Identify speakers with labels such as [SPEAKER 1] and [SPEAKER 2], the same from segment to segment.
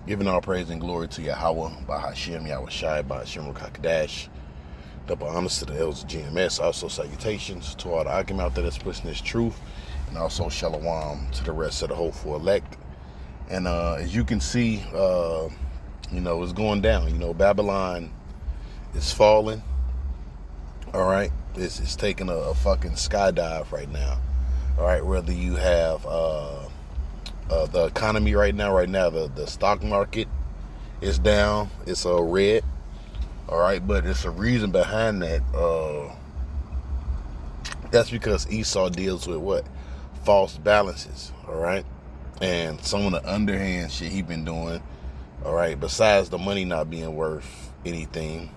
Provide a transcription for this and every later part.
[SPEAKER 1] Giving all praise and glory to Yahweh, Bahashem, Yahweh Shai, Bahashem Rakakadash. Double honors to the elders of GMS. Also salutations to all the Akim out there that's pushing this truth. And also Shalom to the rest of the hopeful elect. And as you can see, it's going down. Babylon is falling. All right. It's taking a fucking skydive right now. All right. Whether you have the economy right now, the stock market is down. It's red. All right. But it's a reason behind that. That's because Esau deals with what? False balances. All right. And some of the underhand shit he been doing. All right. Besides the money not being worth anything.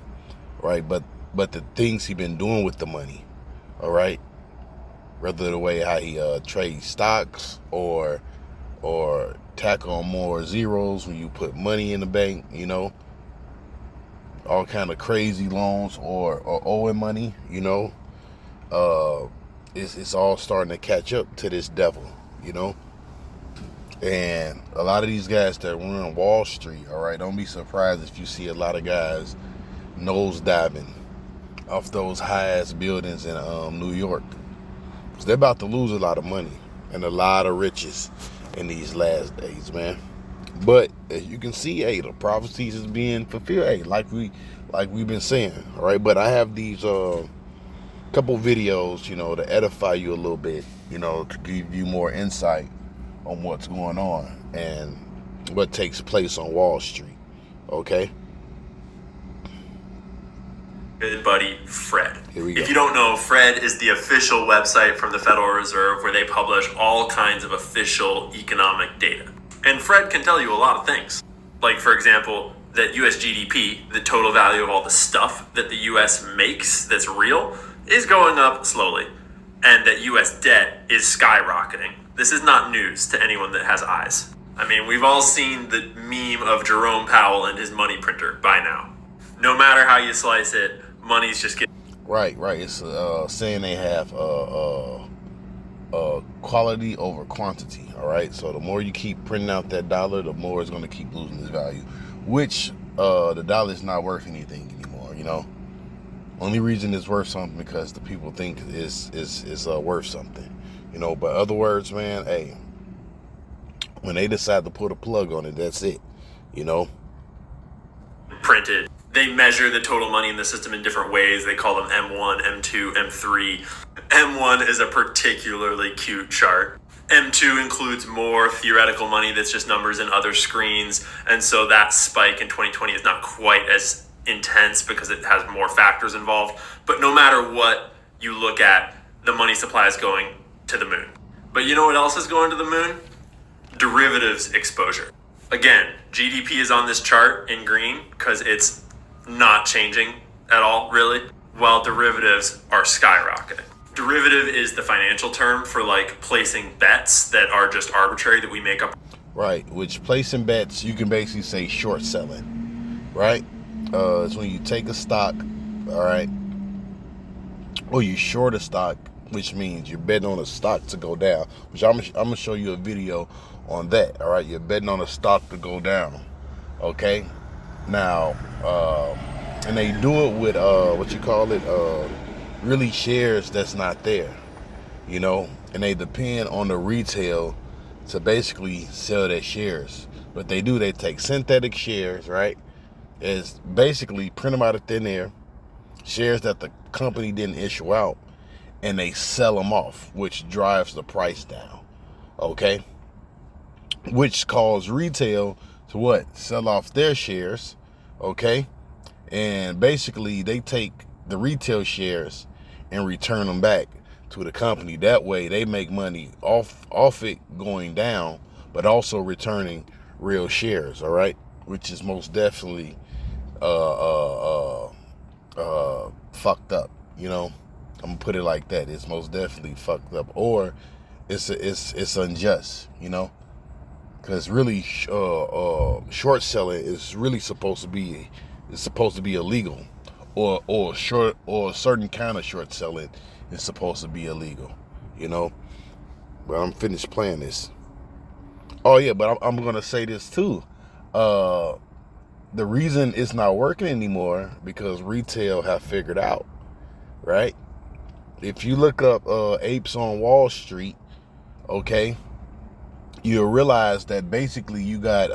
[SPEAKER 1] Right. But the things he been doing with the money. All right. Whether the way how he trades stocks or tack on more zeros when you put money in the bank, all kind of crazy loans or owing money, it's all starting to catch up to this devil, and a lot of these guys that run Wall Street, all right, don't be surprised if you see a lot of guys nose diving off those high-ass buildings in New York, because they're about to lose a lot of money and a lot of riches in these last days, man. But as you can see, the prophecies is being fulfilled, like we've been saying, all right. But I have these couple videos, to edify you a little bit, to give you more insight on what's going on and what takes place on Wall Street. Okay.
[SPEAKER 2] Good buddy, Fred.
[SPEAKER 1] Here we go.
[SPEAKER 2] If you don't know, Fred is the official website from the Federal Reserve where they publish all kinds of official economic data. And Fred can tell you a lot of things. Like, for example, that US GDP, the total value of all the stuff that the US makes that's real, is going up slowly. And that US debt is skyrocketing. This is not news to anyone that has eyes. I mean, we've all seen the meme of Jerome Powell and his money printer by now. No matter how you slice it, money's just getting...
[SPEAKER 1] Right. It's saying they have quality over quantity, all right? So the more you keep printing out that dollar, the more it's going to keep losing its value, which the dollar is not worth anything anymore, Only reason it's worth something because the people think it's worth something, But other words, man, hey, when they decide to put a plug on it, that's it,
[SPEAKER 2] Printed. They measure the total money in the system in different ways. They call them M1, M2, M3. M1 is a particularly cute chart. M2 includes more theoretical money that's just numbers in other screens. And so that spike in 2020 is not quite as intense because it has more factors involved. But no matter what you look at, the money supply is going to the moon. But you know what else is going to the moon? Derivatives exposure. Again, GDP is on this chart in green because it's not changing at all, really, while derivatives are skyrocketing. Derivative is the financial term for placing bets that are just arbitrary that we make up.
[SPEAKER 1] Right, which placing bets, you can basically say short selling, right? It's when you take a stock, all right, or you short a stock, which means you're betting on a stock to go down, which I'm going to show you a video on that, all right? You're betting on a stock to go down, okay? Now, and they do it with, really shares that's not there, and they depend on the retail to basically sell their shares. But they take synthetic shares, right? It's basically print them out of thin air, shares that the company didn't issue out, and they sell them off, which drives the price down, okay? Which causes retail to what? Sell off their shares, okay? And basically they take the retail shares and return them back to the company. That way they make money off it going down, but also returning real shares, all right? Which is most definitely fucked up, I'm gonna put it like that. It's most definitely fucked up, or it's unjust, because really short selling is really supposed to be illegal, or a certain kind of short selling is supposed to be illegal, But I'm finished playing this. Oh yeah, but I'm gonna say this too. The reason it's not working anymore because retail have figured out, right? If you look up apes on Wall Street, okay, you'll realize that basically you got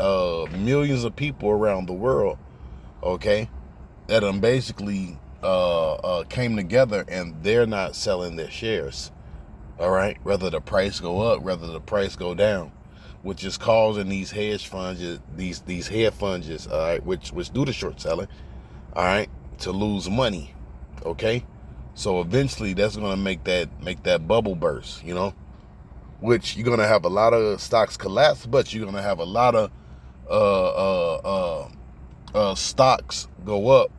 [SPEAKER 1] millions of people around the world, okay, that basically came together and they're not selling their shares, all right, whether the price go up, whether the price go down, which is causing these hedge funds, these hedge funds, all right, which do the short selling, all right, to lose money, okay. So eventually that's gonna make that bubble burst, you know, which you're gonna have a lot of stocks collapse, but you're gonna have a lot of stocks go up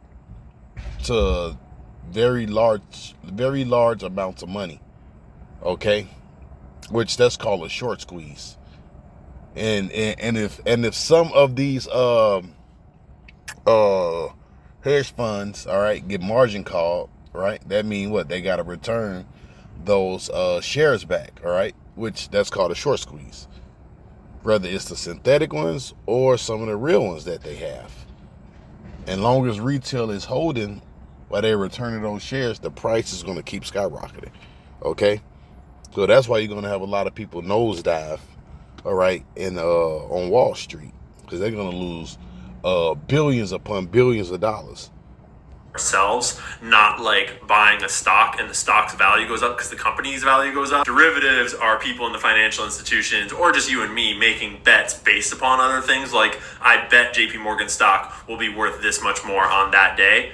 [SPEAKER 1] to very large amounts of money, okay, which that's called a short squeeze. And if some of these hedge funds, all right, get margin called, right, that means what? They got to return those shares back, all right, which that's called a short squeeze, whether it's the synthetic ones or some of the real ones that they have. And long as retail is holding while they're returning those shares, the price is going to keep skyrocketing, okay. So that's why you're going to have a lot of people nosedive, all right, in on Wall Street, because they're going to lose billions upon billions of dollars.
[SPEAKER 2] Ourselves, not like buying a stock and the stock's value goes up because the company's value goes up. Derivatives are people in the financial institutions or just you and me making bets based upon other things. Like, I bet JP Morgan stock will be worth this much more on that day.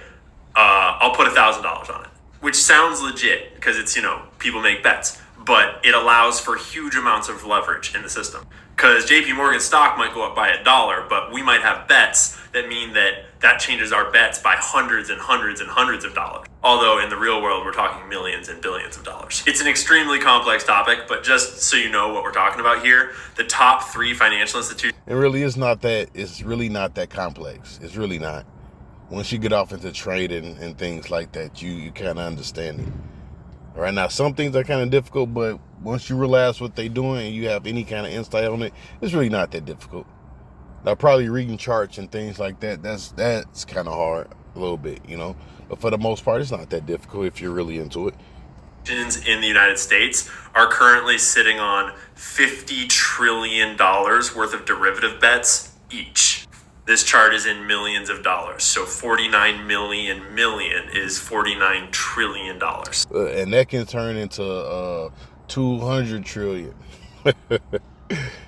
[SPEAKER 2] I'll put $1,000 on it, which sounds legit because it's, you know, people make bets, but it allows for huge amounts of leverage in the system. Because JP Morgan stock might go up by $1, but we might have bets that mean that changes our bets by hundreds and hundreds and hundreds of dollars. Although in the real world, we're talking millions and billions of dollars. It's an extremely complex topic, but just so you know what we're talking about here, the top 3 financial institutions.
[SPEAKER 1] It really is not that, it's really not that complex. It's really not. Once you get off into trading and things like that, you kind of understand it. All right, now some things are kind of difficult, but once you realize what they're doing and you have any kind of insight on it, it's really not that difficult. Now, probably reading charts and things like that, that's kind of hard a little bit, you know. But for the most part, it's not that difficult if you're really into it.
[SPEAKER 2] In the United States are currently sitting on $50 trillion worth of derivative bets each. This chart is in millions of dollars. So 49 million is $49 trillion.
[SPEAKER 1] And that can turn into 200 trillion.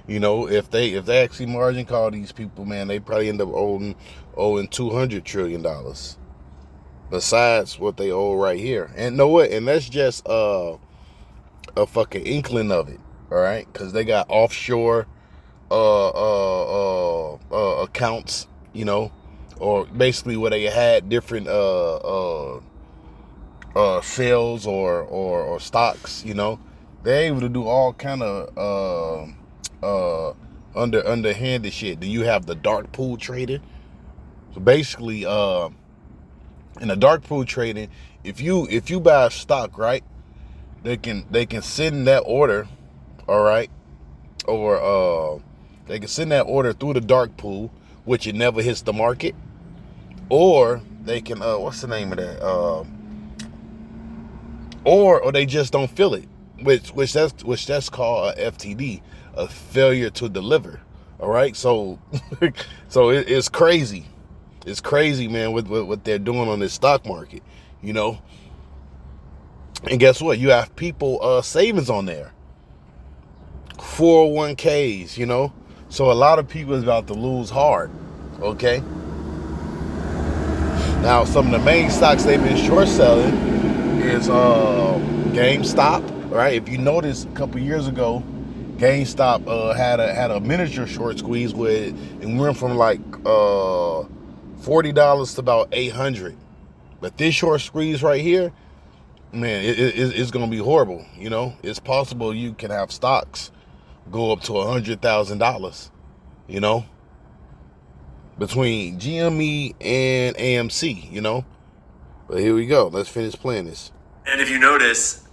[SPEAKER 1] You know, if they actually margin call these people, man, they probably end up owing $200 trillion. Besides what they owe right here. And know what? And that's just a fucking inkling of it. All right, because they got offshore accounts, you know, or basically where they had different sales or stocks, you know. They're able to do all kind of underhanded shit. Then you have the dark pool trading. So basically, in the dark pool trading, if you buy a stock, right, they can send that order, all right, or they can send that order through the dark pool, which it never hits the market, or they can what's the name of that? Or they just don't fill it, which that's called a FTD, a failure to deliver. All right, so it's crazy. It's crazy, man, with what they're doing on this stock market, you know. And guess what? You have people savings on there, 401ks, you know. So a lot of people is about to lose hard. Okay. Now, some of the main stocks they've been short selling is GameStop. Right? If you notice, a couple years ago, GameStop had a miniature short squeeze with it went from like $40 to about $800. But this short squeeze right here, man, it's gonna be horrible. You know, it's possible you can have stocks go up to $100,000. You know, between GME and AMC. You know, but here we go. Let's finish playing this.
[SPEAKER 2] And if you notice,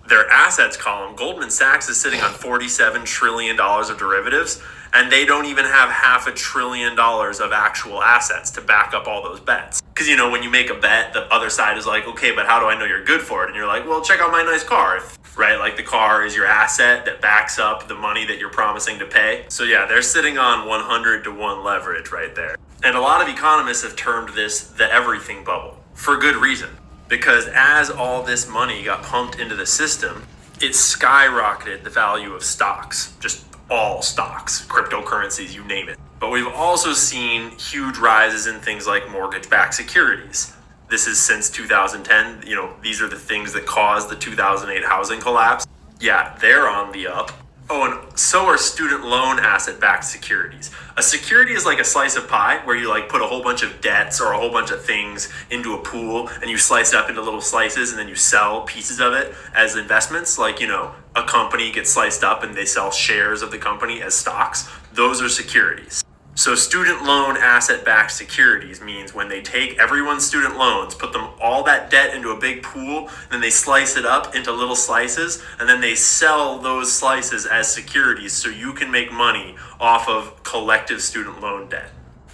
[SPEAKER 2] their assets column, Goldman Sachs is sitting on $47 trillion of derivatives, And they don't even have $500 billion of actual assets to back up all those bets. Because, you know, when you make a bet, the other side is like, okay, but how do I know you're good for it? And you're like, well, check out my nice car, right? Like the car is your asset that backs up the money that you're promising to pay. So yeah, they're sitting on 100-to-1 leverage right there. And a lot of economists have termed this the everything bubble for good reason. Because as all this money got pumped into the system, it skyrocketed the value of stocks, just all stocks, cryptocurrencies, you name it. But we've also seen huge rises in things like mortgage-backed securities. This is since 2010. You know, these are the things that caused the 2008 housing collapse. Yeah, they're on the up. Oh, and so are student loan asset-backed securities. A security is like a slice of pie where you like put a whole bunch of debts or a whole bunch of things into a pool and you slice it up into little slices and then you sell pieces of it as investments. Like, you know, a company gets sliced up and they sell shares of the company as stocks. Those are securities. So student loan asset-backed securities means when they take everyone's student loans, put them all that debt into a big pool, then they slice it up into little slices, and then they sell those slices as securities so you can make money off of collective student loan debt.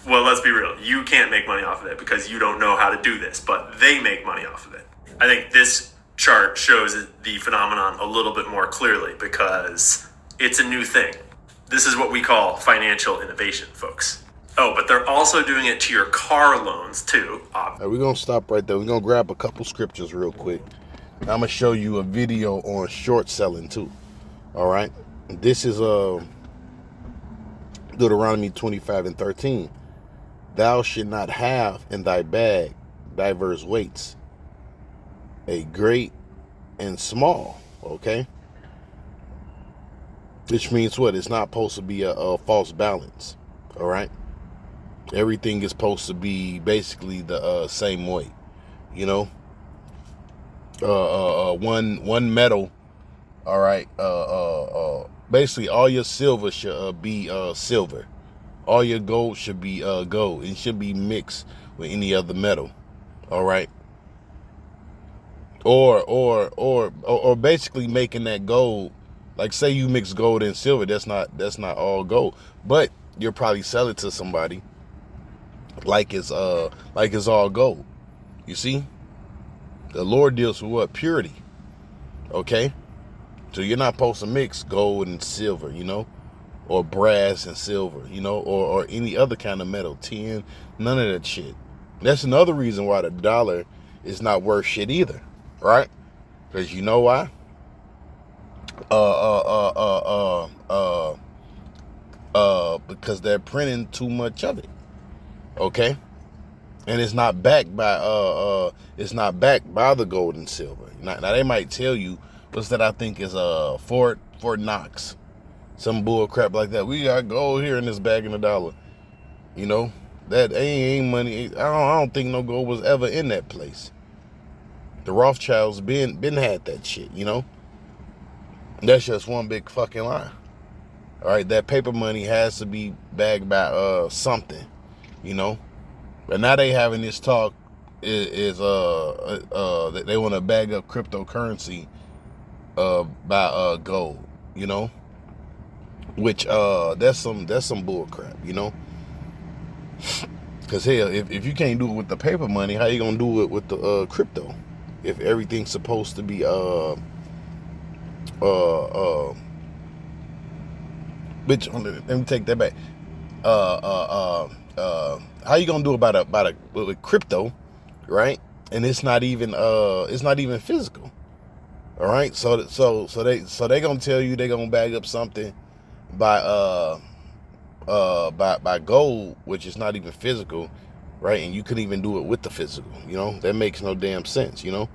[SPEAKER 2] Well, let's be real. You can't make money off of it because you don't know how to do this, but they make money off of it. I think this chart shows the phenomenon a little bit more clearly because it's a new thing. This is what we call financial innovation, folks. Oh, but they're also doing it to your car loans, too.
[SPEAKER 1] We're going to stop right there. We're going to grab a couple scriptures real quick. I'm going to show you a video on short selling, too. All right? This is Deuteronomy 25:13. Thou should not have in thy bag diverse weights, a great and small, okay? Which means what? It's not supposed to be a false balance, all right? Everything is supposed to be basically the same weight, you know? One metal, all right? Basically, all your silver should be silver. All your gold should be gold. It should be mixed with any other metal, all right? Or basically making that gold. Like say you mix gold and silver, that's not all gold, but you'll probably sell it to somebody like it's all gold. You see, the Lord deals with what? Purity. Okay, so you're not supposed to mix gold and silver, you know, or brass and silver, you know, or any other kind of metal, tin, none of that shit. That's another reason why the dollar is not worth shit either, right? Because you know why? Because they're printing too much of it, okay, and it's not backed by the gold and silver. Now they might tell you what's that? I think is Fort Knox, some bull crap like that. We got gold here in this bag in $1. You know that ain't money. I don't think no gold was ever in that place. The Rothschilds been had that shit, you know. That's just one big fucking lie. All right, that paper money has to be backed by something, you know. But now they having this talk is that they want to bag up cryptocurrency by gold, you know. Which that's some bull crap, you know. Cause hell, if you can't do it with the paper money, how you gonna do it with the crypto? If everything's supposed to be which let me take that back. How you gonna do about with crypto, right? And it's not even physical. All right, so they gonna tell you they gonna bag up something by gold, which is not even physical, right? And you couldn't even do it with the physical. You know that makes no damn sense. You know,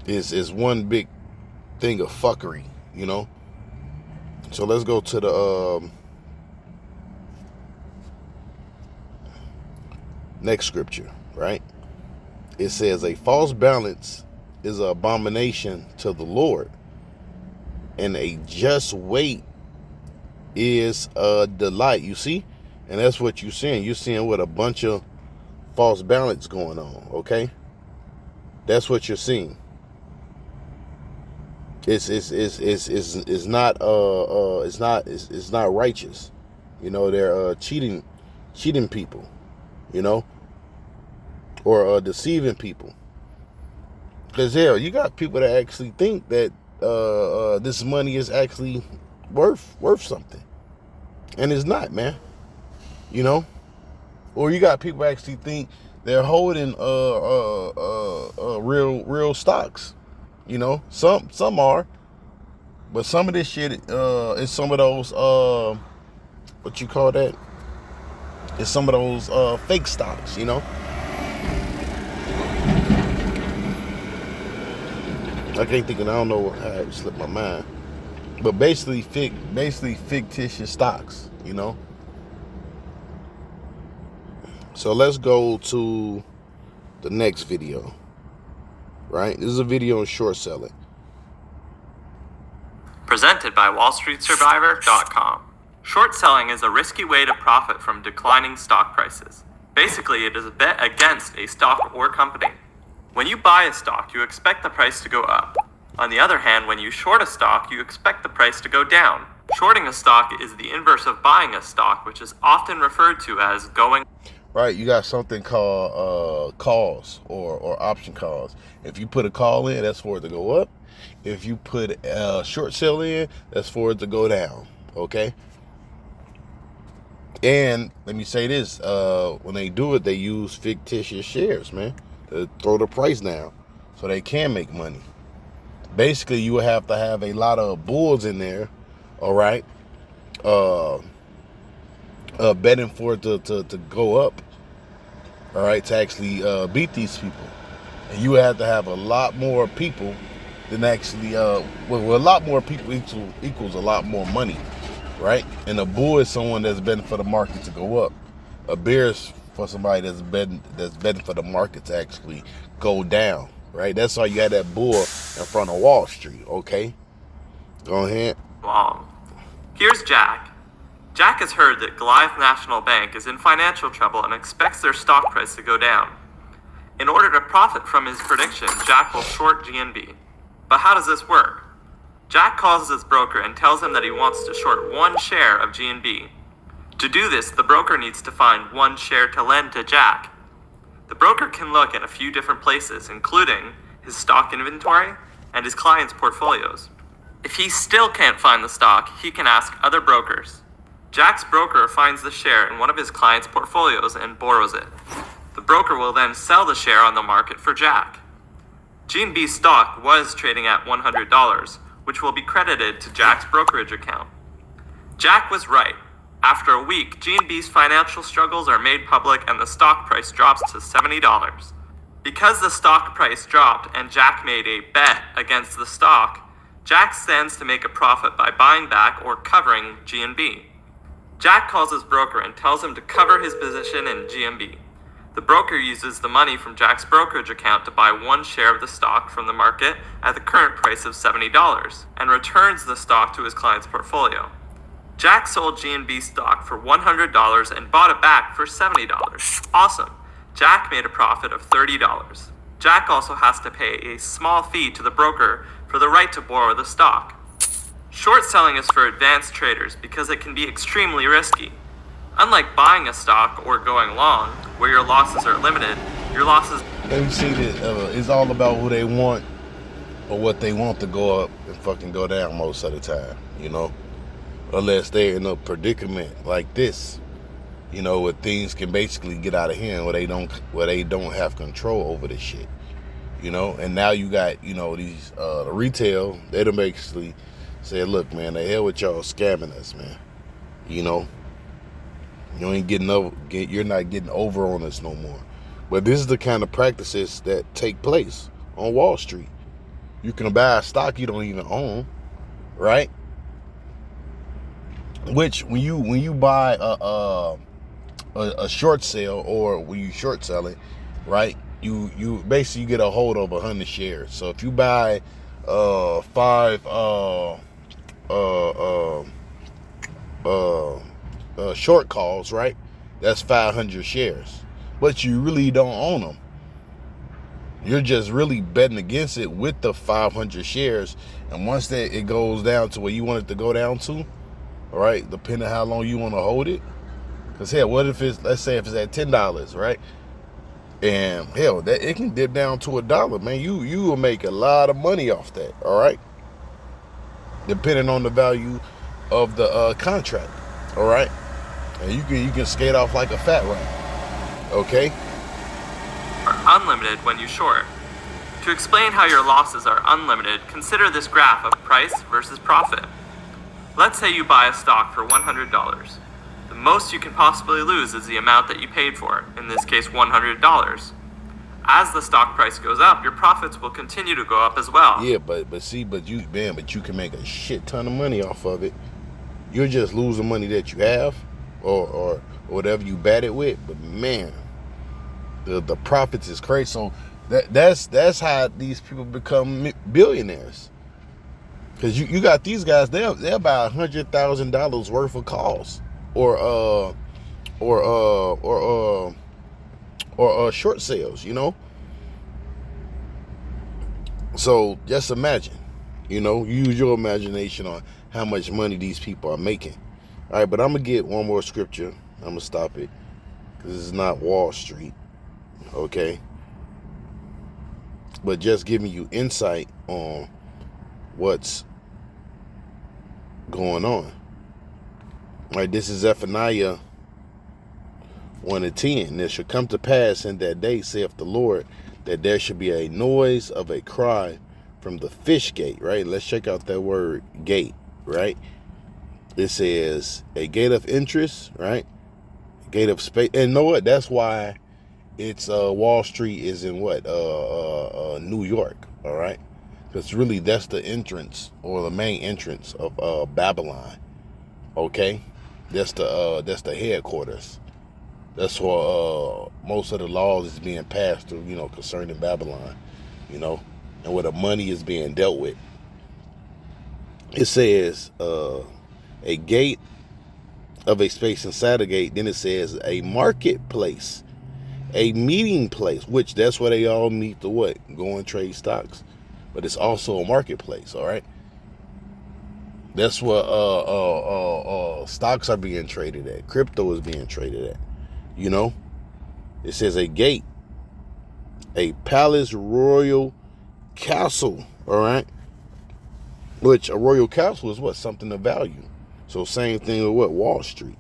[SPEAKER 1] it's one big thing of fuckery, you know. So let's go to the next scripture, right? It says a false balance is an abomination to the Lord, and a just weight is a delight. You see? And that's what you're seeing. You're seeing what a bunch of false balance going on, okay? That's what you're seeing. it's not righteous. You know, they're cheating people, you know, or deceiving people. Because hell, you got people that actually think that this money is actually worth something, and it's not, man. You know, or you got people actually think they're holding real stocks. You know, some are, but some of this shit is some of those what you call that? It's some of those fake stocks. You know. I can't think of, I don't know how it slipped my mind. But basically fictitious stocks, you know. So let's go to the next video. Right? This is a video on short selling.
[SPEAKER 3] Presented by WallStreetSurvivor.com. Short selling is a risky way to profit from declining stock prices. Basically, it is a bet against a stock or company. When you buy a stock, you expect the price to go up. On the other hand, when you short a stock, you expect the price to go down. Shorting a stock is the inverse of buying a stock, which is often referred to as going.
[SPEAKER 1] Right, you got something called calls or option calls. If you put a call in, that's for it to go up. If you put a short sell in, that's for it to go down. Okay? And let me say this, when they do it, they use fictitious shares, man, to throw the price down so they can make money. Basically, you will have to have a lot of bulls in there, all right, betting for it to go up, all right, to actually beat these people. And you have to have a lot more people than actually, a lot more people equals a lot more money, right? And a bull is someone that's betting for the market to go up. A bear is for somebody that's betting for the market to actually go down, right? That's why you had that bull in front of Wall Street, okay? Go ahead.
[SPEAKER 3] Long. Here's Jack. Jack has heard that Goliath National Bank is in financial trouble and expects their stock price to go down. In order to profit from his prediction, Jack will short GNB. But how does this work? Jack calls his broker and tells him that he wants to short 1 share of GNB. To do this, the broker needs to find 1 share to lend to Jack. The broker can look at a few different places, including his stock inventory and his clients' portfolios. If he still can't find the stock, he can ask other brokers. Jack's broker finds the share in one of his clients' portfolios and borrows it. The broker will then sell the share on the market for Jack. GNB stock was trading at $100, which will be credited to Jack's brokerage account. Jack was right. After a week, GNB's financial struggles are made public and the stock price drops to $70. Because the stock price dropped and Jack made a bet against the stock, Jack stands to make a profit by buying back or covering GNB. Jack calls his broker and tells him to cover his position in GNB. The broker uses the money from Jack's brokerage account to buy 1 share of the stock from the market at the current price of $70 and returns the stock to his client's portfolio. Jack sold GNB stock for $100 and bought it back for $70. Awesome. Jack made a profit of $30. Jack also has to pay a small fee to the broker for the right to borrow the stock. Short selling is for advanced traders because it can be extremely risky. Unlike buying a stock or going long, where your losses are limited, your losses...
[SPEAKER 1] Let me see this. It's all about who they want or what they want to go up and fucking go down most of the time, you know? Unless they're in a predicament like this, you know, where things can basically get out of hand, where they don't have control over the shit, you know. And now you got, you know, these the retail, they done basically said, look, man, the hell with y'all scamming us, man. You know, you're not getting over on us no more. But this is the kind of practices that take place on Wall Street. You can buy a stock you don't even own, right? Which when you buy a short sale, or when you short sell it, right? You basically get a hold of 100 shares. So if you buy 5 short calls, right? That's 500 shares, but you really don't own them. You're just really betting against it with the 500 shares. And once that it goes down to where you want it to go down to, all right, depending on how long you want to hold it. Because hell, what if it's, let's say if it's at $10, right? And hell, that it can dip down to $1, man. You will make a lot of money off that, all right? Depending on the value of the contract, all right? And you can skate off like a fat rat, okay?
[SPEAKER 3] Are unlimited when you short. To explain how your losses are unlimited, consider this graph of price versus profit. Let's say you buy a stock for $100. The most you can possibly lose is the amount that you paid for it, in this case $100. As the stock price goes up, your profits will continue to go up as well.
[SPEAKER 1] Yeah, but you can make a shit ton of money off of it. You're just losing money that you have or whatever you bet it with, but man, the profits is crazy. So that's how these people become billionaires. Because you got these guys, they'll buy $100,000 worth of calls or short sales, you know. So just imagine, you know, use your imagination on how much money these people are making. All right, but I'm gonna get one more scripture. I'm gonna stop it because it's not Wall Street, okay? But just giving you insight on what's going on. All right, this is Zephaniah 1:10. And it shall come to pass in that day, saith the Lord, that there should be a noise of a cry from the fish gate, right? Let's check out that word gate, right? It says a gate of interest, right? Gate of space. And you know what? That's why it's Wall Street is in what? New York, all right? Because really that's the entrance or the main entrance of Babylon. Okay? That's the headquarters. That's where most of the laws is being passed through, you know, concerning Babylon, you know, and where the money is being dealt with. It says a gate of a space inside a gate. Then it says a marketplace, a meeting place, which that's where they all meet to what? Go and trade stocks. But it's also a marketplace, all right? That's where stocks are being traded at. Crypto is being traded at. You know, it says a gate, a palace, royal castle, all right? Which a royal castle is what? Something of value. So same thing with what? Wall Street,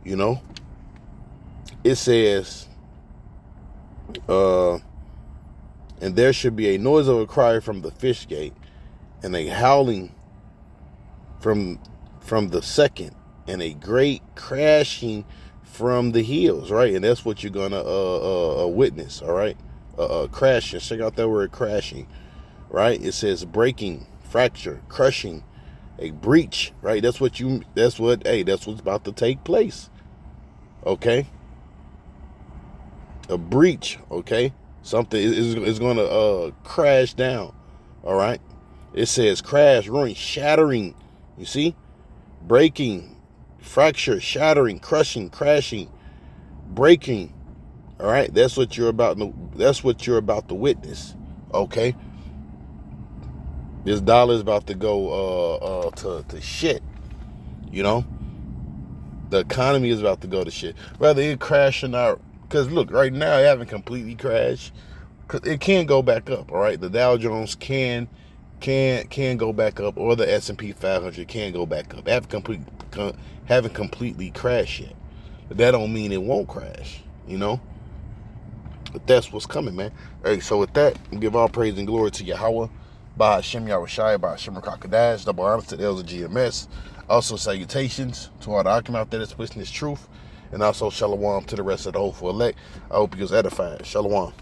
[SPEAKER 1] you know? It says, and there should be a noise of a cry from the fish gate and a howling from the second and a great crashing from the hills, right? And that's what you're gonna witness, all right? Crashing. Check out that word, crashing, right? It says breaking, fracture, crushing, a breach, right? That's what's about to take place. Okay? A breach, okay? Something is gonna crash down. All right? It says crash, ruin, shattering. You see? Breaking, fracture, shattering, crushing, crashing, breaking. All right? That's what you're about to witness. Okay? This dollar is about to go to shit. You know? The economy is about to go to shit. Whether it crash or not, because look, right now it haven't completely crashed. Cause it can go back up, all right? The Dow Jones can go back up, or the S&P 500 can go back up. Haven't completely crashed yet. But that don't mean it won't crash, you know? But that's what's coming, man. All right, so with that, we give all praise and glory to Yahweh, by Hashem Yahushai, by Hashem Rakakadash, double honors to the elders of GMS. Also salutations to all the Akim out there that's pushing this truth. And also shalom to the rest of the hopeful elect. I hope you was edified. Shalom.